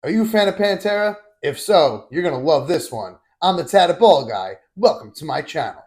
Are you a fan of Pantera? If so, you're going to love this one. I'm the Tatted Ball Guy. Welcome to my channel.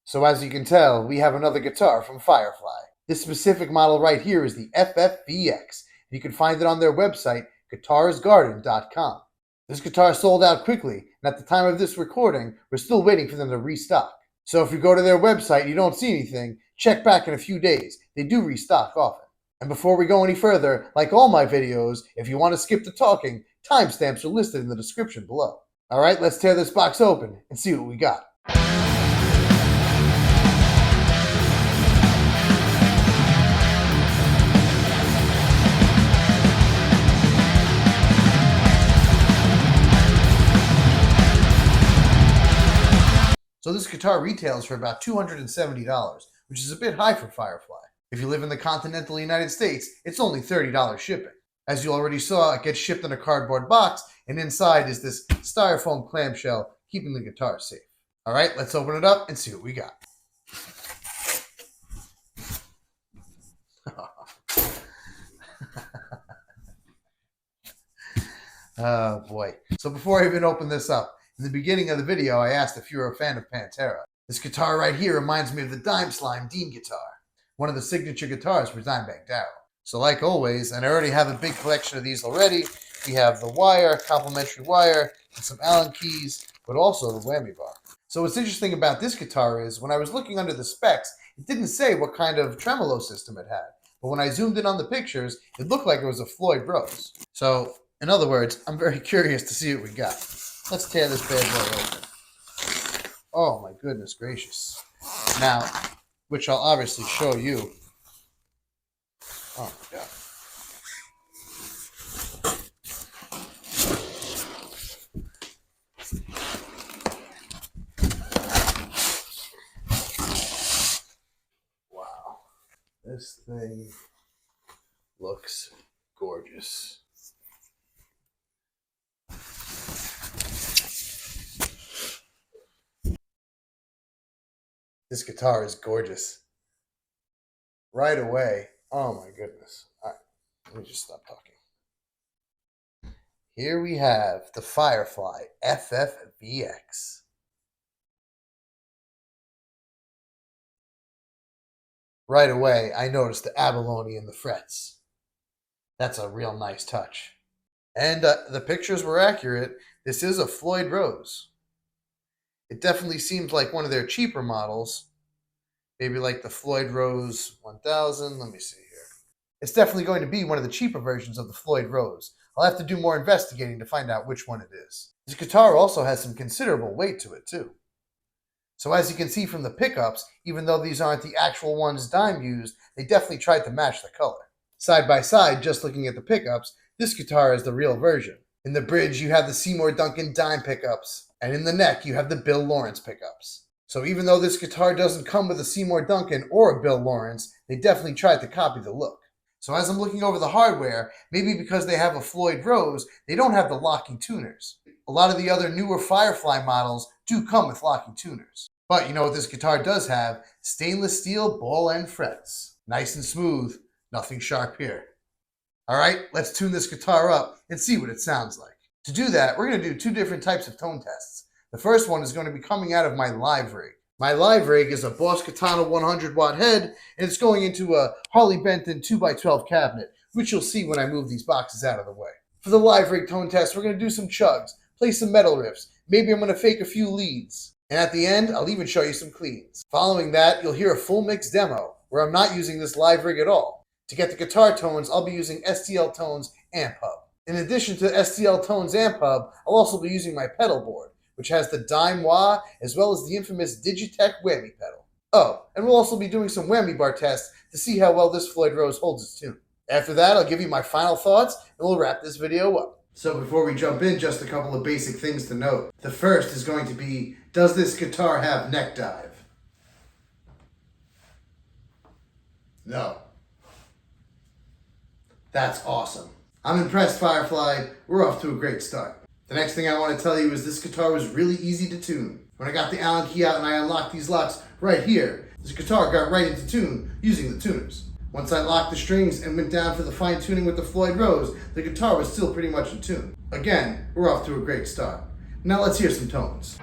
So as you can tell, we have another guitar from Firefly. This specific model right here is the FFVX. You can find it on their website, guitarsgarden.com. This guitar sold out quickly, and at the time of this recording, we're still waiting for them to restock. So if you go to their website and you don't see anything, check back in a few days. They do restock often. And before we go any further, like all my videos, if you want to skip the talking, timestamps are listed in the description below. Alright, let's tear this box open and see what we got. So this guitar retails for about $270, which is a bit high for Firefly. If you live in the continental United States, it's only $30 shipping. As you already saw, it gets shipped in a cardboard box, and inside is this styrofoam clamshell, keeping the guitar safe. All right, let's open it up and see what we got. Oh boy. So before I even open this up, in the beginning of the video, I asked if you were a fan of Pantera. This guitar right here reminds me of the Dime Slime Dean guitar, one of the signature guitars for Dimebag Darrell. So like always, and I already have a big collection of these already, we have the wire, complimentary wire, and some Allen keys, but also the whammy bar. So what's interesting about this guitar is, when I was looking under the specs, it didn't say what kind of tremolo system it had. But when I zoomed in on the pictures, it looked like it was a Floyd Rose. So, in other words, I'm very curious to see what we got. Let's tear this bad boy open. Oh my goodness gracious. Now, which I'll obviously show you. Oh my god. Wow. This thing looks gorgeous. This guitar is gorgeous. Right away. Oh my goodness. All right, let me just stop talking. Here we have the Firefly FFVX. Right away, I noticed the abalone in the frets. That's a real nice touch. And the pictures were accurate. This is a Floyd Rose. It definitely seems like one of their cheaper models. Maybe like the Floyd Rose 1000. Let me see here. It's definitely going to be one of the cheaper versions of the Floyd Rose. I'll have to do more investigating to find out which one it is. This guitar also has some considerable weight to it too. So as you can see from the pickups, even though these aren't the actual ones Dime used, they definitely tried to match the color. Side by side, just looking at the pickups, this guitar is the real version. In the bridge, you have the Seymour Duncan Dime pickups. And in the neck, you have the Bill Lawrence pickups. So even though this guitar doesn't come with a Seymour Duncan or a Bill Lawrence, they definitely tried to copy the look. So as I'm looking over the hardware, maybe because they have a Floyd Rose, they don't have the locking tuners. A lot of the other newer Firefly models do come with locking tuners. But you know what this guitar does have? Stainless steel ball end frets. Nice and smooth, nothing sharp here. Alright, let's tune this guitar up and see what it sounds like. To do that, we're going to do two different types of tone tests. The first one is going to be coming out of my live rig. My live rig is a Boss Katana 100 watt head, and it's going into a Harley Benton 2x12 cabinet, which you'll see when I move these boxes out of the way. For the live rig tone test, we're going to do some chugs, play some metal riffs, maybe I'm going to fake a few leads. And at the end, I'll even show you some cleans. Following that, you'll hear a full mix demo, where I'm not using this live rig at all. To get the guitar tones, I'll be using STL Tones Amp Hub. In addition to STL Tones Amp Hub, I'll also be using my pedal board, which has the Dime Wah as well as the infamous Digitech whammy pedal. Oh, and we'll also be doing some whammy bar tests to see how well this Floyd Rose holds its tune. After that, I'll give you my final thoughts and we'll wrap this video up. So before we jump in, just a couple of basic things to note. The first is going to be, does this guitar have neck dive? No. That's awesome. I'm impressed, Firefly. We're off to a great start. The next thing I want to tell you is this guitar was really easy to tune. When I got the Allen key out and I unlocked these locks right here, this guitar got right into tune using the tuners. Once I locked the strings and went down for the fine tuning with the Floyd Rose, the guitar was still pretty much in tune. Again, we're off to a great start. Now let's hear some tones.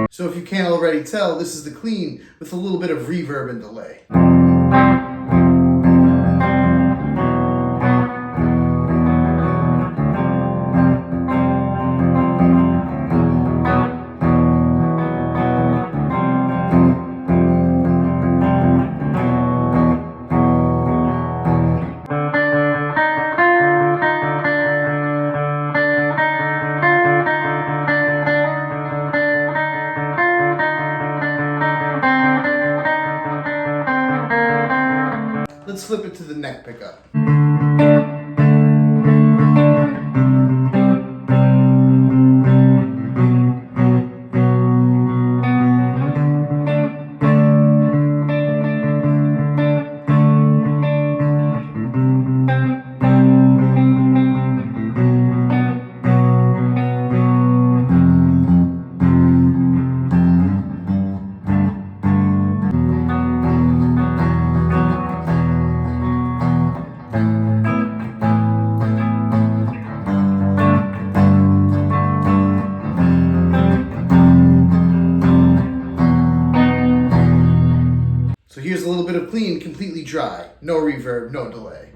So if you can't already tell, this is the clean with a little bit of reverb and delay. Let's flip it to the neck pickup. So here's a little bit of clean, completely dry. No reverb, no delay.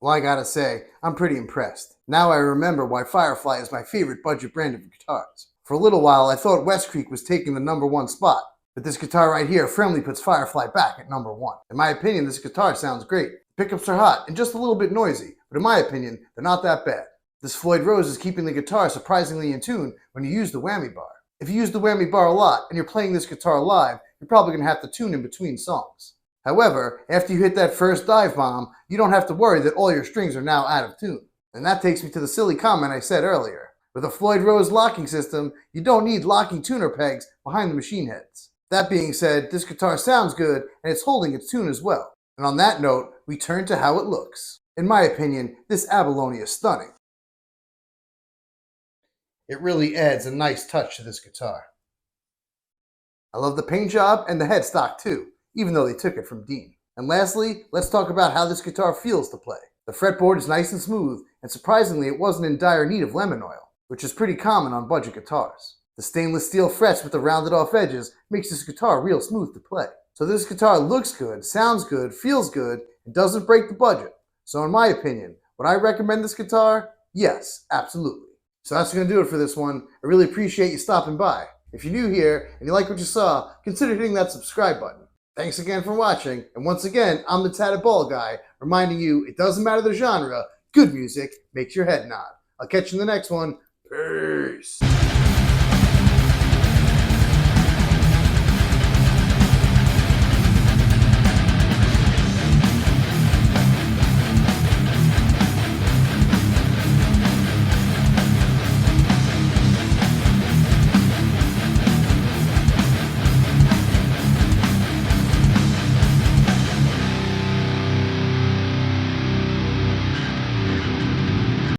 Well, I gotta say, I'm pretty impressed. Now I remember why Firefly is my favorite budget brand of guitars. For a little while, I thought West Creek was taking the #1 spot, but this guitar right here firmly puts Firefly back at #1. In my opinion, this guitar sounds great. The pickups are hot and just a little bit noisy, but in my opinion, they're not that bad. This Floyd Rose is keeping the guitar surprisingly in tune when you use the whammy bar. If you use the whammy bar a lot and you're playing this guitar live, you're probably going to have to tune in between songs. However, after you hit that first dive bomb, you don't have to worry that all your strings are now out of tune. And that takes me to the silly comment I said earlier. With a Floyd Rose locking system, you don't need locking tuner pegs behind the machine heads. That being said, this guitar sounds good and it's holding its tune as well. And on that note, we turn to how it looks. In my opinion, this abalone is stunning. It really adds a nice touch to this guitar. I love the paint job and the headstock too, even though they took it from Dean. And lastly, let's talk about how this guitar feels to play. The fretboard is nice and smooth, and surprisingly it wasn't in dire need of lemon oil, which is pretty common on budget guitars. The stainless steel frets with the rounded off edges makes this guitar real smooth to play. So this guitar looks good, sounds good, feels good, and doesn't break the budget. So in my opinion, would I recommend this guitar? Yes, absolutely. So that's going to do it for this one. I really appreciate you stopping by. If you're new here and you like what you saw, consider hitting that subscribe button. Thanks again for watching, and once again, I'm the Tatted Bald Guy, reminding you it doesn't matter the genre, good music makes your head nod. I'll catch you in the next one. Peace!